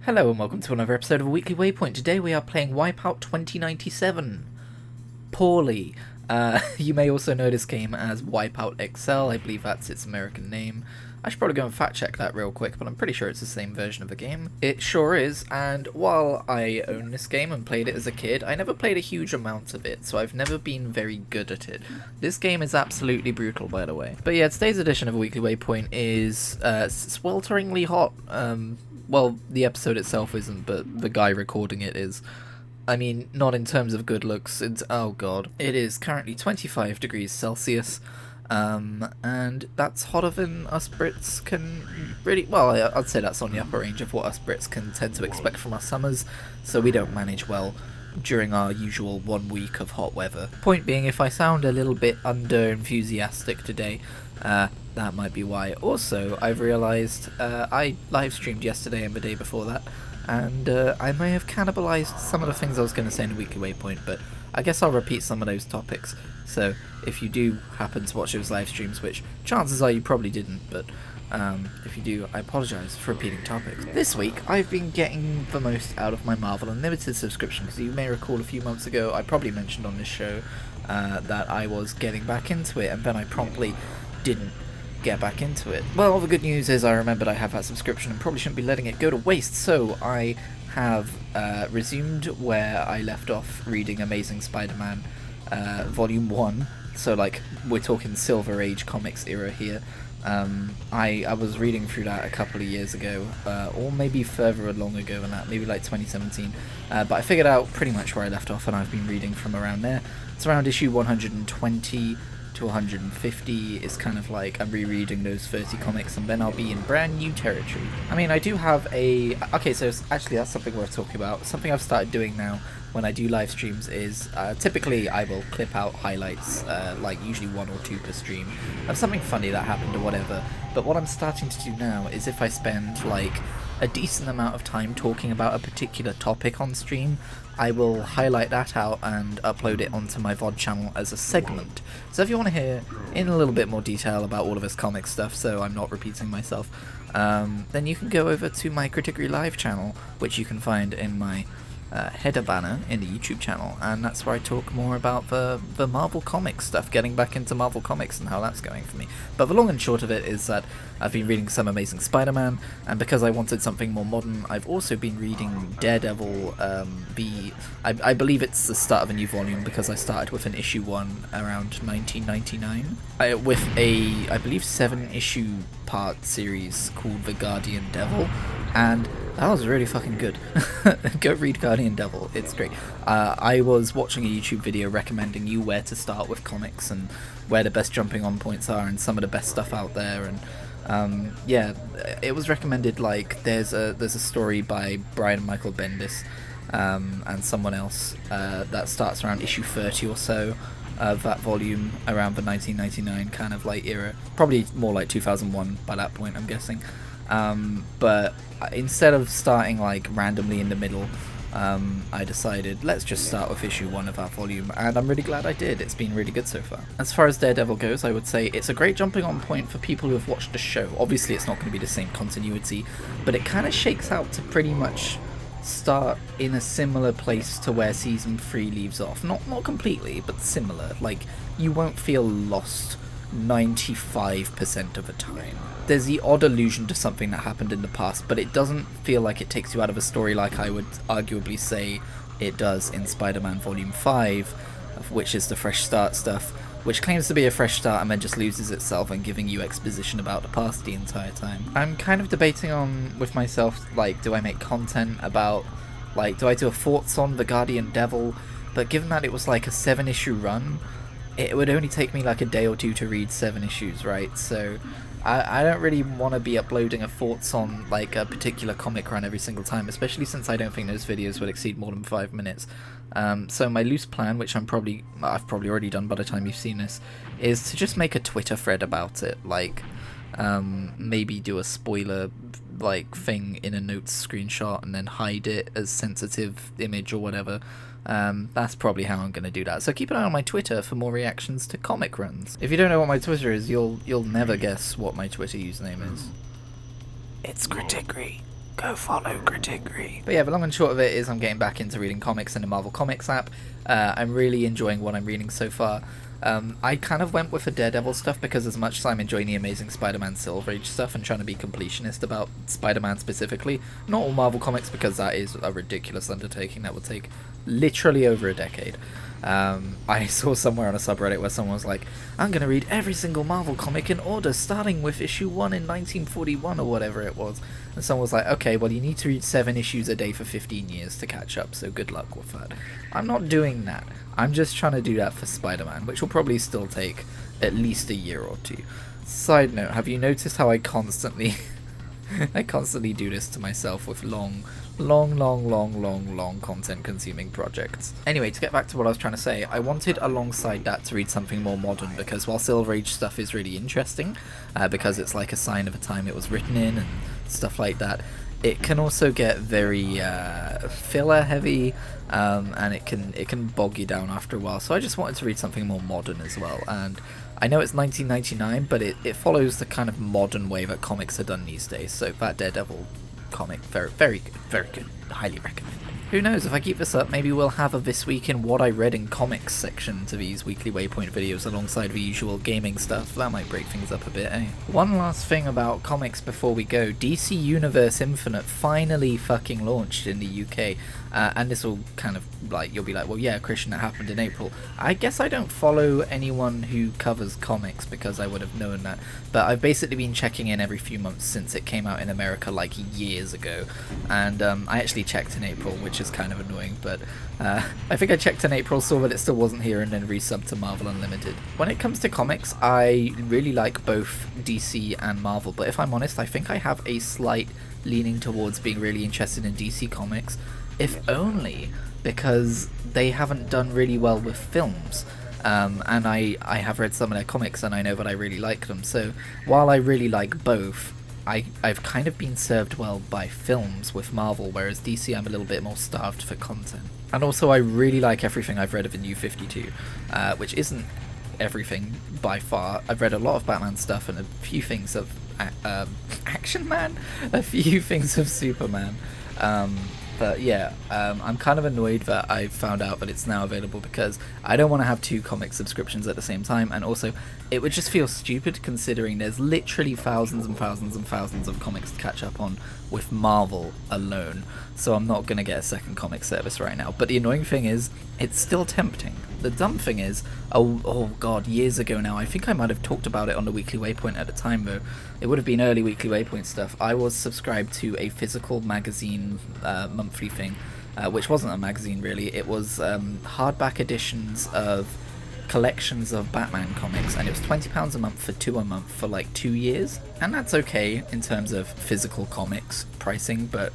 Hello and welcome to another episode of a Weekly Waypoint. Today we are playing Wipeout 2097. Poorly. You may also know this game as Wipeout XL, I believe that's its American name. I should probably go and fact check that real quick, but I'm pretty sure it's the same version of the game. It sure is, and while I own this game and played it as a kid, I never played a huge amount of it, so I've never been very good at it. This game is absolutely brutal, by the way. But yeah, today's edition of a Weekly Waypoint is swelteringly hot. Well, the episode itself isn't, but the guy recording it is. I mean, not in terms of good looks, it's, oh god. It is currently 25 degrees Celsius, and that's hotter than us Brits can really, well, I'd say that's on the upper range of what us Brits can tend to expect from our summers, so we don't manage well during our usual 1 week of hot weather. Point being, if I sound a little bit under-enthusiastic today, that might be why. Also, I've realised I live streamed yesterday and the day before that, and I may have cannibalised some of the things I was going to say in a Weekly Waypoint, but I guess I'll repeat some of those topics. So if you do happen to watch those live streams, which chances are you probably didn't, but if you do, I apologise for repeating topics. This week, I've been getting the most out of my Marvel Unlimited subscription, because you may recall a few months ago, I probably mentioned on this show that I was getting back into it, and then I promptly didn't get back into it. Well, the good news is I remembered I have that subscription and probably shouldn't be letting it go to waste, so I have resumed where I left off reading Amazing Spider-Man Volume 1, so like, we're talking Silver Age comics era here. I was reading through that a couple of years ago, or maybe further along ago than that, maybe like 2017, but I figured out pretty much where I left off and I've been reading from around there. It's around issue 120 to 150 is kind of like I'm rereading those 30 comics and then I'll be in brand new territory. I mean, I do have a... Okay, so actually that's something worth talking about. Something I've started doing now when I do live streams is typically I will clip out highlights, like usually 1 or 2 per stream, of something funny that happened or whatever. But what I'm starting to do now is if I spend like a decent amount of time talking about a particular topic on stream, I will highlight that out and upload it onto my VOD channel as a segment. So if you want to hear in a little bit more detail about all of this comic stuff, so I'm not repeating myself, then you can go over to my Kritigri live channel, which you can find in my header banner in the YouTube channel, and that's where I talk more about the Marvel Comics stuff, getting back into Marvel Comics and how that's going for me. But the long and short of it is that I've been reading some Amazing Spider-Man, and because I wanted something more modern, I've also been reading Daredevil. I believe it's the start of a new volume because I started with an issue 1 around 1999 with a, I believe, 7-issue part series called The Guardian Devil, and that was really fucking good. Go read Guardian Devil, it's great. I was watching a YouTube video recommending you where to start with comics and where the best jumping on points are and some of the best stuff out there, and yeah, it was recommended, like, there's a story by Brian Michael Bendis and someone else that starts around issue 30 or so of that volume, around the 1999 kind of like era, probably more like 2001 by that point, I'm guessing. But instead of starting like randomly in the middle, I decided let's just start with issue 1 of that volume, and I'm really glad I did. It's been really good so far. As far as Daredevil goes, I would say it's a great jumping on point for people who have watched the show. Obviously it's not going to be the same continuity, but it kind of shakes out to pretty much start in a similar place to where season 3 leaves off. Not completely, but similar. Like, you won't feel lost 95% of the time. There's the odd allusion to something that happened in the past, but it doesn't feel like it takes you out of a story like I would arguably say it does in Spider-Man Volume 5, which is the fresh start stuff, which claims to be a fresh start and then just loses itself and giving you exposition about the past the entire time. I'm kind of debating on with myself, like, do I make content about, like, do I do a thoughts on The Guardian Devil? But given that it was like a 7-issue run, it would only take me like a day or 2 to read 7 issues, right? So I don't really want to be uploading a thoughts on like a particular comic run every single time, especially since I don't think those videos would exceed more than 5 minutes. So my loose plan, which I've probably already done by the time you've seen this, is to just make a Twitter thread about it, like maybe do a spoiler like thing in a notes screenshot and then hide it as sensitive image or whatever. That's probably how I'm going to do that. So keep an eye on my Twitter for more reactions to comic runs. If you don't know what my Twitter is, you'll never guess what my Twitter username is. It's Kritigri. Go follow Kritigri. But yeah, the long and short of it is I'm getting back into reading comics in the Marvel Comics app. I'm really enjoying what I'm reading so far. I kind of went with the Daredevil stuff because as much as I'm enjoying the Amazing Spider-Man Silver Age stuff and trying to be completionist about Spider-Man specifically, not all Marvel Comics because that is a ridiculous undertaking that would take literally over a decade. I saw somewhere on a subreddit where someone was like, I'm going to read every single Marvel comic in order, starting with issue 1 in 1941 or whatever it was. And someone was like, okay, well you need to read 7 issues a day for 15 years to catch up, so good luck with that. I'm not doing that. I'm just trying to do that for Spider-Man, which will probably still take at least a year or two. Side note, have you noticed how I constantly do this to myself with long content consuming projects? Anyway, to get back to what I was trying to say, I wanted alongside that to read something more modern, because while Silver Age stuff is really interesting, because it's like a sign of a time it was written in and stuff like that, it can also get very filler heavy, and it can bog you down after a while. So I just wanted to read something more modern as well, and I know it's 1999, but it follows the kind of modern way that comics are done these days. So that Daredevil comic, very good, highly recommend. Who knows, if I keep this up, maybe we'll have a This Week in What I Read in Comics section to these weekly Waypoint videos alongside the usual gaming stuff. That might break things up a bit, eh? One last thing about comics before we go. DC Universe Infinite finally fucking launched in the UK. And this will kind of, like, you'll be like, well yeah, Christian, that happened in April. I guess I don't follow anyone who covers comics because I would have known that. But I've basically been checking in every few months since it came out in America like years ago. And I actually checked in April, which is kind of annoying, but I think I checked in April, saw that it still wasn't here, and then resubbed to Marvel Unlimited. When it comes to comics, I really like both DC and Marvel, but if I'm honest, I think I have a slight leaning towards being really interested in DC Comics, if only because they haven't done really well with films. And I have read some of their comics and I know that I really like them, so while I really like both, I've kind of been served well by films with Marvel, whereas DC I'm a little bit more starved for content. And also I really like everything I've read of the New 52, which isn't everything by far. I've read a lot of Batman stuff and a few things of Action Man, a few things of Superman. But yeah, I'm kind of annoyed that I found out that it's now available because I don't want to have 2 comic subscriptions at the same time, and also it would just feel stupid considering there's literally thousands and thousands and thousands of comics to catch up on with Marvel alone, so I'm not going to get a second comic service right now. But the annoying thing is, it's still tempting. The dumb thing is, oh god, years ago now, I think I might have talked about it on the Weekly Waypoint at the time though, it would have been early Weekly Waypoint stuff, I was subscribed to a physical magazine monthly thing, which wasn't a magazine really, it was hardback editions of collections of Batman comics, and it was £20 a month for 2 a month for like 2 years, and that's okay in terms of physical comics pricing, but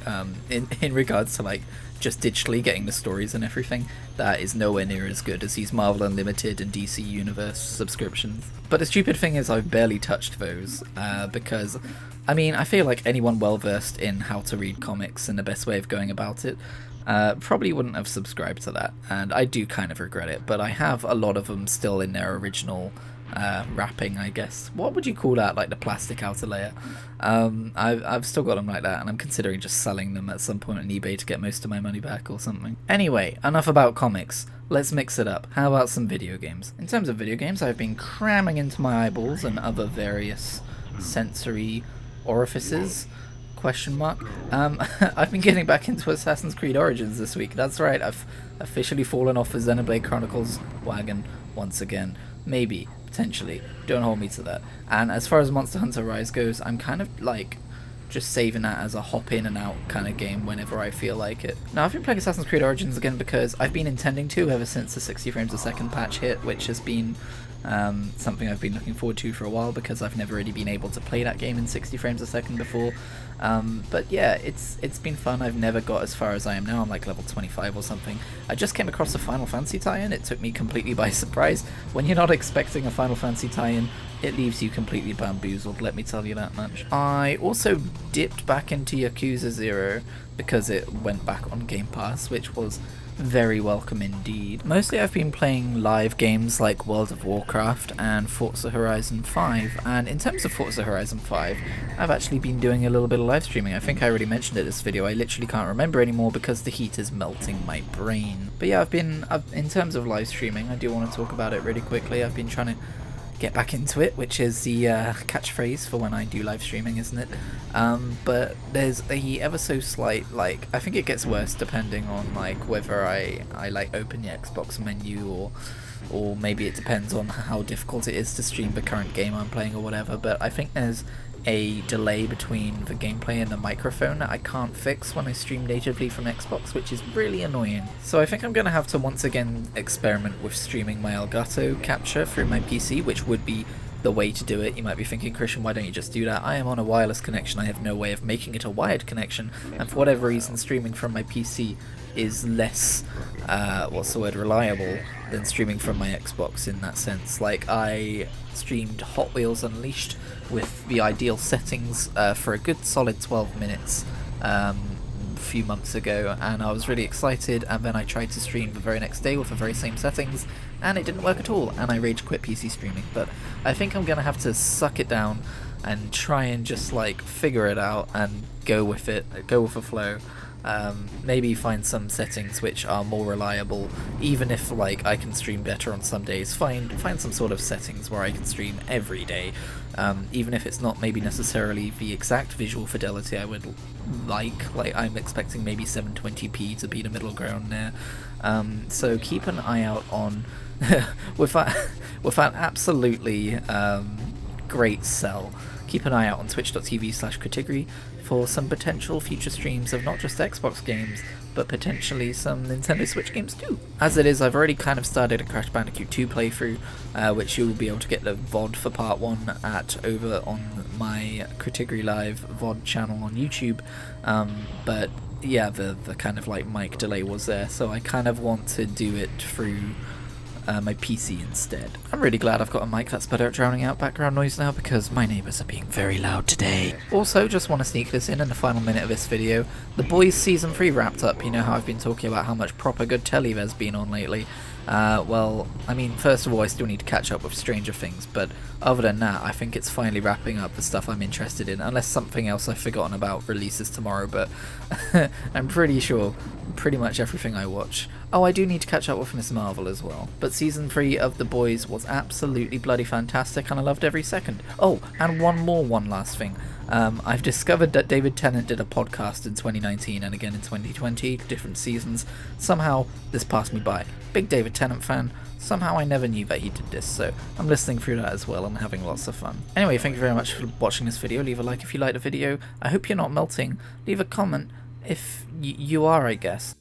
in regards to like just digitally getting the stories and everything, that is nowhere near as good as these Marvel Unlimited and DC Universe subscriptions. But the stupid thing is I've barely touched those, because I mean, I feel like anyone well versed in how to read comics and the best way of going about it probably wouldn't have subscribed to that, and I do kind of regret it, but I have a lot of them still in their original wrapping, I guess. What would you call that? Like the plastic outer layer. I've still got them like that, and I'm considering just selling them at some point on eBay to get most of my money back or something. Anyway, enough about comics. Let's mix it up. How about some video games? In terms of video games, I've been cramming into my eyeballs and other various sensory orifices. Question mark. I've been getting back into Assassin's Creed Origins this week. That's right, I've officially fallen off the Xenoblade Chronicles wagon once again. Maybe, potentially. Don't hold me to that. And as far as Monster Hunter Rise goes, I'm kind of like just saving that as a hop in and out kind of game whenever I feel like it. Now, I've been playing Assassin's Creed Origins again because I've been intending to ever since the 60 frames a second patch hit, which has been something I've been looking forward to for a while because I've never really been able to play that game in 60 frames a second before. But yeah, it's been fun. I've never got as far as I am now. I'm like level 25 or something. I just came across a Final Fantasy tie-in. It took me completely by surprise. When you're not expecting a Final Fantasy tie-in, it leaves you completely bamboozled, let me tell you that much. I also dipped back into Yakuza 0 because it went back on Game Pass, which was very welcome indeed. Mostly I've been playing live games like World of Warcraft and Forza Horizon 5, and in terms of Forza Horizon 5, I've actually been doing a little bit of live streaming. I think I already mentioned it in this video. I literally can't remember anymore because the heat is melting my brain. But yeah, in terms of live streaming, I do want to talk about it really quickly. I've been trying to get back into it, which is the catchphrase for when I do live streaming, isn't it? But there's a ever so slight, like, I think it gets worse depending on like whether I like open the Xbox menu, or maybe it depends on how difficult it is to stream the current game I'm playing or whatever. But I think there's a delay between the gameplay and the microphone that I can't fix when I stream natively from Xbox, which is really annoying. So I think I'm going to have to once again experiment with streaming my Elgato capture through my PC, which would be the way to do it. You might be thinking, Christian, why don't you just do that? I am on a wireless connection. I have no way of making it a wired connection, and for whatever reason streaming from my PC is less reliable than streaming from my Xbox in that sense. Like, I streamed Hot Wheels Unleashed with the ideal settings for a good solid 12 minutes a few months ago, and I was really excited, and then I tried to stream the very next day with the very same settings and it didn't work at all, and I rage quit PC streaming. But I think I'm gonna have to suck it down and try and just like figure it out and go with the flow. Maybe find some settings which are more reliable, even if like I can stream better on some days. Find some sort of settings where I can stream every day, even if it's not maybe necessarily the exact visual fidelity I would like. Like, I'm expecting maybe 720p to be the middle ground there. So keep an eye out on with that absolutely great sell. Keep an eye out on twitch.tv/Kritigri for some potential future streams of not just Xbox games, but potentially some Nintendo Switch games too. As it is, I've already kind of started a Crash Bandicoot 2 playthrough, which you'll be able to get the VOD for part 1 over on my Kritigri Live VOD channel on YouTube. But yeah, the kind of like mic delay was there, so I kind of want to do it through my PC instead. I'm really glad I've got a mic that's better at drowning out background noise now, because my neighbours are being very loud today. Also, just want to sneak this in the final minute of this video. The Boys Season 3 wrapped up. You know how I've been talking about how much proper good telly there's been on lately. Well, I mean, first of all, I still need to catch up with Stranger Things, but other than that, I think it's finally wrapping up the stuff I'm interested in, unless something else I've forgotten about releases tomorrow. But I'm pretty sure pretty much everything I watch. Oh, I do need to catch up with Miss Marvel as well. But Season 3 of The Boys was absolutely bloody fantastic, and I loved every second. Oh, and one last thing. I've discovered that David Tennant did a podcast in 2019 and again in 2020, different seasons. Somehow this passed me by. Big David Tennant fan. Somehow I never knew that he did this, so I'm listening through that as well and having lots of fun. Anyway, thank you very much for watching this video. Leave a like if you liked the video. I hope you're not melting. Leave a comment if you are, I guess.